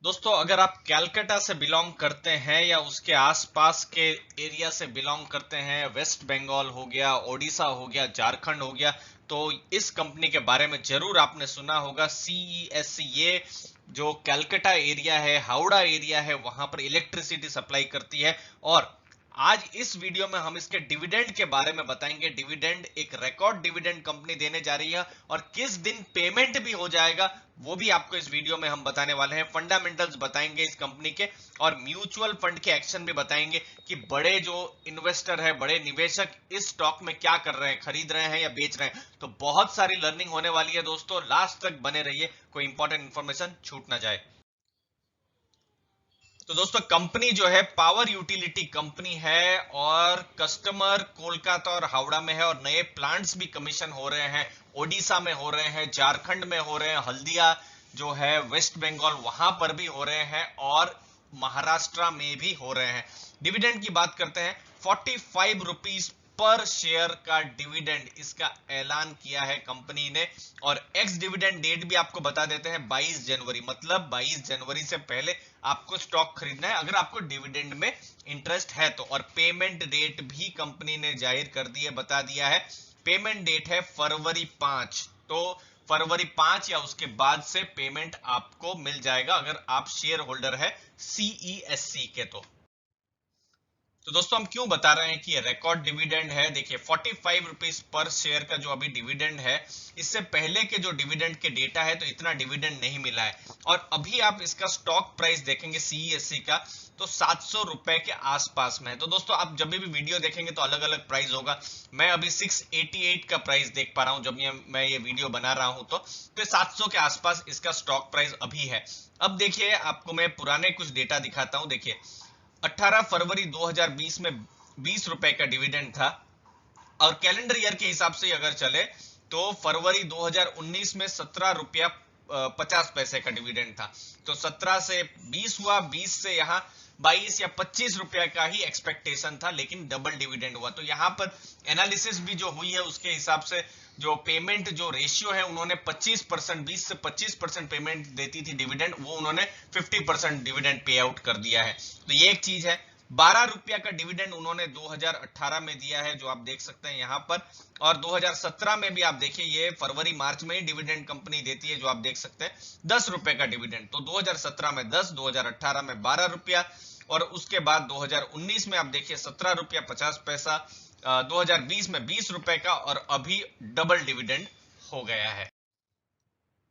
दोस्तों, अगर आप कैलकाटा से बिलोंग करते हैं या उसके आसपास के एरिया से बिलोंग करते हैं, वेस्ट बंगाल हो गया, ओडिशा हो गया, झारखंड हो गया, तो इस कंपनी के बारे में जरूर आपने सुना होगा। सीईएससी, ये जो कैलकाटा एरिया है, हावड़ा एरिया है, वहां पर इलेक्ट्रिसिटी सप्लाई करती है। और आज इस वीडियो में हम इसके डिविडेंड के बारे में बताएंगे। डिविडेंड, एक रिकॉर्ड डिविडेंड कंपनी देने जा रही है और किस दिन पेमेंट भी हो जाएगा वो भी आपको इस वीडियो में हम बताने वाले हैं। फंडामेंटल्स बताएंगे इस कंपनी के और म्यूचुअल फंड के एक्शन भी बताएंगे कि बड़े जो इन्वेस्टर है, बड़े निवेशक इस स्टॉक में क्या कर रहे हैं, खरीद रहे हैं या बेच रहे हैं। तो बहुत सारी लर्निंग होने वाली है दोस्तों, लास्ट तक बने रहिए, कोई इंपॉर्टेंट इंफॉर्मेशन छूट ना जाए। तो दोस्तों, कंपनी जो है पावर यूटिलिटी कंपनी है और कस्टमर कोलकाता और हावड़ा में है और नए प्लांट्स भी कमीशन हो रहे हैं। ओडिशा में हो रहे हैं, झारखंड में हो रहे हैं, हल्दिया जो है वेस्ट बंगाल वहां पर भी हो रहे हैं और महाराष्ट्र में भी हो रहे हैं। डिविडेंड की बात करते हैं। 45 रुपीज पर शेयर का डिविडेंड इसका ऐलान किया है कंपनी ने। और एक्स डिविडेंड डेट भी आपको बता देते हैं, 22 जनवरी, मतलब 22 जनवरी से पहले आपको स्टॉक खरीदना है अगर आपको डिविडेंड में इंटरेस्ट है तो। और पेमेंट डेट भी कंपनी ने जाहिर कर दी है, बता दिया है। पेमेंट डेट है फरवरी 5। तो फरवरी 5 या उसके बाद से पेमेंट आपको मिल जाएगा अगर आप शेयर होल्डर है सीईएससी के। तो दोस्तों, हम क्यों बता रहे हैं कि ये रिकॉर्ड डिविडेंड है। देखिए, 45 रुपीज पर शेयर का जो अभी डिविडेंड है, इससे पहले के जो डिविडेंड के डेटा है तो इतना डिविडेंड नहीं मिला है। और अभी आप इसका स्टॉक प्राइस देखेंगे सीईएससी का, तो 700 रुपए के आसपास में है। तो दोस्तों, आप जब भी वीडियो देखेंगे तो अलग अलग प्राइस होगा। मैं अभी 688 का प्राइस देख पा रहा हूं जब मैं ये वीडियो बना रहा हूं। तो 700 के आसपास इसका स्टॉक प्राइस अभी है। अब देखिए, आपको मैं पुराने कुछ डेटा दिखाता हूं। देखिए, 18 फरवरी 2020 में 20 रुपए का डिविडेंड था और कैलेंडर ईयर के हिसाब से अगर चले तो फरवरी 2019 में 17 रुपया 50 पैसे का डिविडेंड था। तो 17 से 20 हुआ, 20 से यहाँ 22 या 25 रुपया का ही एक्सपेक्टेशन था, लेकिन डबल डिविडेंड हुआ। तो यहाँ पर एनालिसिस भी जो हुई है उसके हिसाब से जो पेमेंट जो रेशियो है, उन्होंने 25%, 20 से 25% पेमेंट देती थी डिविडेंड, वो उन्होंने 50% डिविडेंड पे आउट कर दिया है। तो ये एक चीज है। 12 रुपया का डिविडेंड उन्होंने 2018 में दिया है, जो आप देख सकते हैं यहाँ पर। और 2017 में भी आप देखिए, ये फरवरी मार्च में ही डिविडेंड कंपनी देती है, जो आप देख सकते हैं 10 रुपए का डिविडेंड। तो 2017 में 10, 2018 में 12 रुपया और उसके बाद 2019 में आप देखिए 17 रुपया 50 पैसा, 2020 में 20 रुपए का और अभी डबल डिविडेंड हो गया है।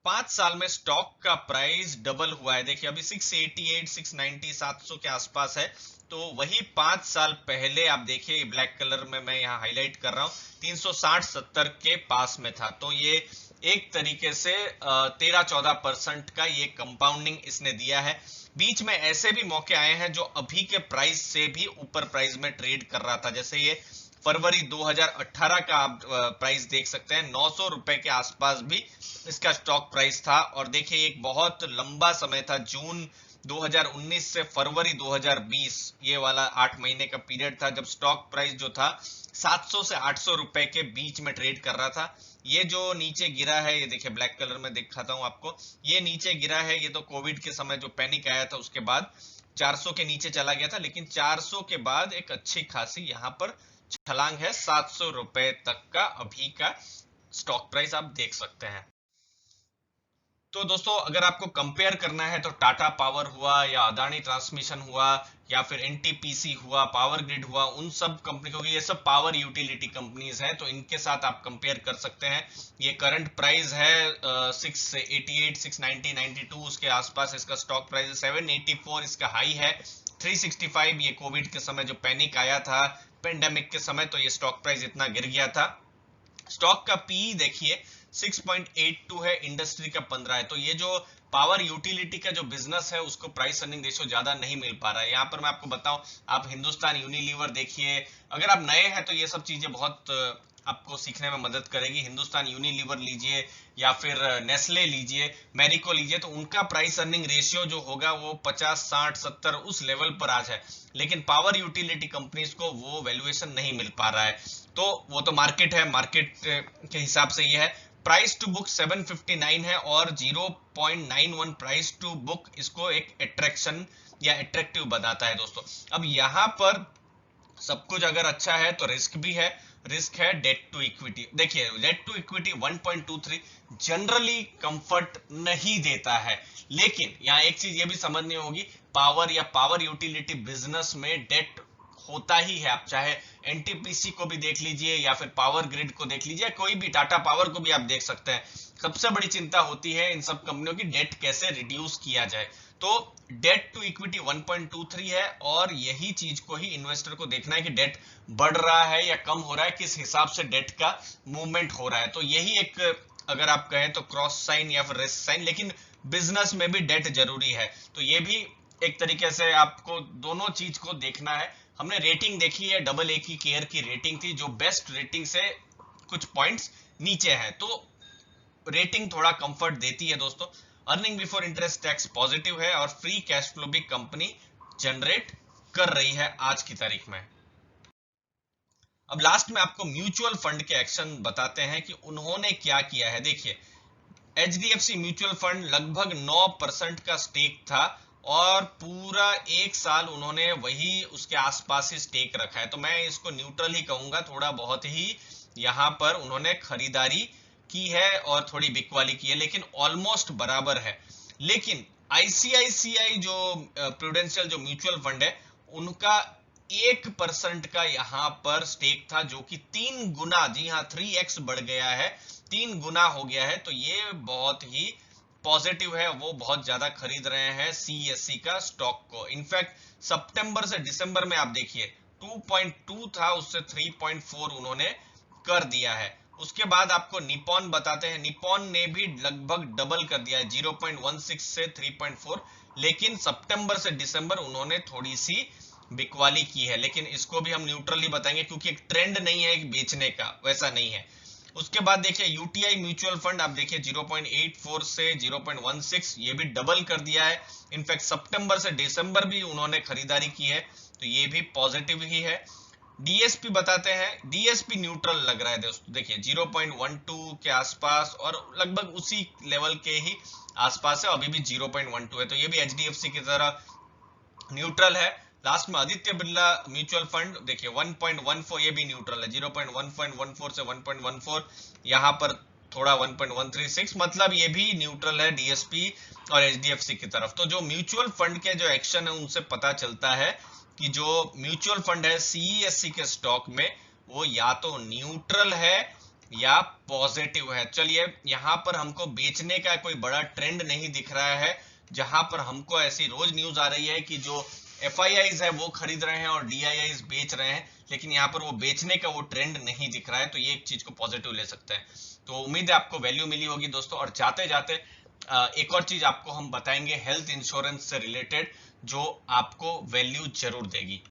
5 साल में स्टॉक का प्राइस डबल हुआ है। देखिए, अभी 688, 690, 700 के आसपास है। तो वही 5 साल पहले आप देखिए, ब्लैक कलर में मैं यहाँ हाईलाइट कर रहा हूँ, 360-70 के पास में था। तो ये एक तरीके से 13-14% का ये कंपाउंडिंग इसने दिया है। बीच में ऐसे भी मौके आए हैं जो अभी के प्राइस से भी ऊपर प्राइस में ट्रेड कर रहा था। जैसे ये फरवरी 2018 का आप प्राइस देख सकते हैं, 900 रुपए के आसपास भी इसका स्टॉक प्राइस था। और देखिए, एक बहुत लंबा समय था, जून 2019 से फरवरी 2020, ये वाला 8 महीने का पीरियड था जब स्टॉक प्राइस जो था 700 से 800 रुपए के बीच में ट्रेड कर रहा था। ये जो नीचे गिरा है, ये देखिए ब्लैक कलर में दिखाता हूं आपको, ये नीचे गिरा है, ये तो कोविड के समय जो पैनिक आया था उसके बाद 400 के नीचे चला गया था। लेकिन 400 के बाद एक अच्छी खासी यहाँ पर छलांग है, 700 रुपए तक का अभी का स्टॉक प्राइस आप देख सकते हैं। तो दोस्तों, अगर आपको कंपेयर करना है तो टाटा पावर हुआ या अदानी ट्रांसमिशन हुआ या फिर एनटीपीसी हुआ, पावर ग्रिड हुआ, उन सब कंपनी, क्योंकि ये सब पावर यूटिलिटी कंपनीज हैं, तो इनके साथ आप कंपेयर कर सकते हैं। ये करंट प्राइस है 688, 690, 92 उसके आसपास इसका स्टॉक प्राइस है। 784 इसका हाई है। 365 ये कोविड के समय जो पैनिक आया था, पेंडेमिक के समय, तो ये स्टॉक प्राइस इतना गिर गया था। स्टॉक का पी देखिए 6.82 है, इंडस्ट्री का 15 है। तो ये जो पावर यूटिलिटी का जो बिजनेस है उसको प्राइस अर्निंग रेशियो ज्यादा नहीं मिल पा रहा है। यहाँ पर मैं आपको बताऊं, आप हिंदुस्तान यूनिलीवर देखिए, अगर आप नए हैं तो ये सब चीजें बहुत आपको सीखने में मदद करेगी। हिंदुस्तान यूनिलीवर लीजिए या फिर नेस्ले लीजिए, मैरिको लीजिए, तो उनका प्राइस अर्निंग रेशियो जो होगा वो 50, 60, 70 उस लेवल पर आज है। लेकिन पावर यूटिलिटी कंपनीज को वो वैल्यूएशन नहीं मिल पा रहा है। तो वो तो मार्केट है, मार्केट के हिसाब से ये है। प्राइस टू बुक 759 है और 0.91 प्राइस टू बुक इसको एक अट्रैक्शन या अट्रैक्टिव बताता है दोस्तों। अब यहाँ पर सब कुछ अगर अच्छा है तो रिस्क भी है। रिस्क है डेट टू इक्विटी। देखिए debt to equity 1.23 generally comfort नहीं देता है, लेकिन यहाँ एक चीज ये भी समझनी होगी, पावर या पावर यूटिलिटी बिजनेस में डेट होता ही है। आप चाहे एनटीपीसी को भी देख लीजिए या फिर पावर ग्रिड को देख लीजिए, कोई भी टाटा पावर को भी आप देख सकते हैं। सबसे बड़ी चिंता होती है इन सब कंपनियों की डेट कैसे रिड्यूस किया जाए। तो डेट टू इक्विटी 1.23 है और यही चीज को ही इन्वेस्टर को देखना है कि डेट बढ़ रहा है या कम हो रहा है, किस हिसाब से डेट का मूवमेंट हो रहा है। तो यही एक, अगर आप कहें तो क्रॉस साइन या फिर रिस्क साइन, लेकिन बिजनेस में भी डेट जरूरी है। तो ये भी एक तरीके से आपको दोनों चीज को देखना है। हमने रेटिंग देखी है, डबल ए की केयर की रेटिंग थी जो बेस्ट रेटिंग से कुछ पॉइंट्स नीचे है, तो रेटिंग थोड़ा कंफर्ट देती है दोस्तों। Earning before interest tax positive है और फ्री कैश फ्लो भी कंपनी जनरेट कर रही है आज की तारीख में। अब लास्ट में आपको म्यूचुअल फंड के एक्शन बताते हैं कि उन्होंने क्या किया है। देखिए एचडीएफसी म्यूचुअल फंड लगभग 9% का स्टेक था और पूरा एक साल उन्होंने वही उसके आसपास ही स्टेक रखा है। तो मैं इसको न्यूट्रल ही कहूंगा, थोड़ा बहुत ही यहाँ पर उन्होंने खरीदारी की है और थोड़ी बिकवाली की है, लेकिन ऑलमोस्ट बराबर है। लेकिन आईसीआईसीआई जो प्रूडेंशियल जो म्यूचुअल फंड है, उनका 1% का यहाँ पर स्टेक था जो कि 3 गुना, जी हाँ 3x बढ़ गया है, 3 गुना हो गया है। तो ये बहुत ही पॉजिटिव है, वो बहुत ज्यादा खरीद रहे हैं सीएससी का स्टॉक को। इनफैक्ट सितंबर से दिसंबर में आप देखिए 2.2 था, उससे 3.4 उन्होंने कर दिया है। उसके बाद आपको निपॉन बताते हैं, निपॉन ने भी लगभग डबल कर दिया है 0.16 से 3.4, लेकिन सितंबर से दिसंबर उन्होंने थोड़ी सी बिकवाली की है, लेकिन इसको भी हम न्यूट्रली बताएंगे क्योंकि एक ट्रेंड नहीं है एक बेचने का, वैसा नहीं है। उसके बाद देखिए यूटीआई म्यूचुअल फंड आप देखिए 0.84 से 0.16, ये भी डबल कर दिया है। इनफैक्ट सितंबर से दिसंबर भी उन्होंने खरीदारी की है, तो ये भी पॉजिटिव ही है। डीएसपी बताते हैं, डीएसपी न्यूट्रल लग रहा है दोस्तों, देखिए 0.12 के आसपास और लगभग उसी लेवल के ही आसपास है, अभी भी 0.12 है, तो ये भी एचडीएफसी की तरह न्यूट्रल है। लास्ट में आदित्य बिरला म्यूचुअल फंड देखिए 1.14, ये भी न्यूट्रल है, 0.114 से 1.14, यहाँ पर थोड़ा 1.136, मतलब ये भी न्यूट्रल है डीएसपी और एचडीएफसी की तरफ। तो जो म्यूचुअल फंड के जो एक्शन है उनसे पता चलता है कि जो म्यूचुअल फंड है सीईएससी के स्टॉक में वो या तो न्यूट्रल है या पॉजिटिव है। चलिए यहाँ पर हमको बेचने का कोई बड़ा ट्रेंड नहीं दिख रहा है, जहां पर हमको ऐसी रोज न्यूज आ रही है कि जो एफआईआईज है वो खरीद रहे हैं और डीआईआईज बेच रहे हैं, लेकिन यहाँ पर वो बेचने का वो ट्रेंड नहीं दिख रहा है, तो ये एक चीज को पॉजिटिव ले सकते हैं। तो उम्मीद है आपको वैल्यू मिली होगी दोस्तों। और जाते जाते एक और चीज आपको हम बताएंगे हेल्थ इंश्योरेंस से रिलेटेड, जो आपको वैल्यू जरूर देगी।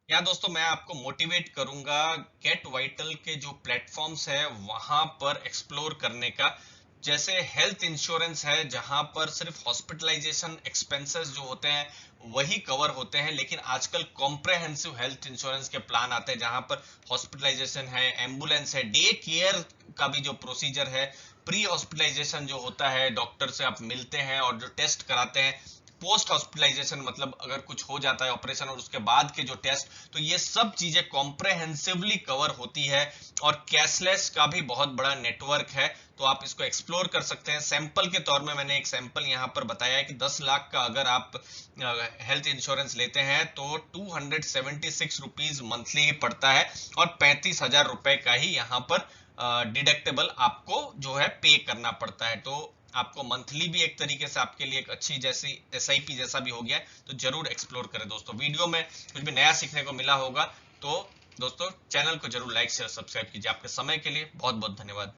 या दोस्तों मैं आपको मोटिवेट करूंगा गेट वाइटल के जो प्लेटफॉर्म्स है वहां पर एक्सप्लोर करने का। जैसे हेल्थ इंश्योरेंस है जहां पर सिर्फ हॉस्पिटलाइजेशन एक्सपेंसेस जो होते हैं वही कवर होते हैं, लेकिन आजकल कॉम्प्रहेंसिव हेल्थ इंश्योरेंस के प्लान आते हैं जहां पर हॉस्पिटलाइजेशन है, एम्बुलेंस है, डे केयर का भी जो प्रोसीजर है, प्री हॉस्पिटलाइजेशन जो होता है, डॉक्टर से आप मिलते हैं और जो टेस्ट कराते हैं, पोस्ट हॉस्पिटलाइजेशन मतलब अगर कुछ हो जाता है ऑपरेशन और उसके बाद के जो टेस्ट, तो ये सब चीजें कॉम्प्रहेंसिवली कवर होती है। और कैशलेस का भी बहुत बड़ा नेटवर्क है, तो आप इसको एक्सप्लोर कर सकते हैं। सैंपल के तौर में मैंने एक सैंपल यहाँ पर बताया है कि 10 लाख का अगर आप हेल्थ इंश्योरेंस लेते हैं तो 276 रुपीज मंथली ही पड़ता है और 35,000 रुपए का ही यहाँ पर डिडक्टेबल आपको जो है पे करना पड़ता है। तो आपको मंथली भी एक तरीके से आपके लिए एक अच्छी जैसी एसआईपी जैसा भी हो गया, तो जरूर एक्सप्लोर करें दोस्तों। वीडियो में कुछ भी नया सीखने को मिला होगा तो दोस्तों चैनल को जरूर लाइक शेयर सब्सक्राइब कीजिए। आपके समय के लिए बहुत बहुत धन्यवाद।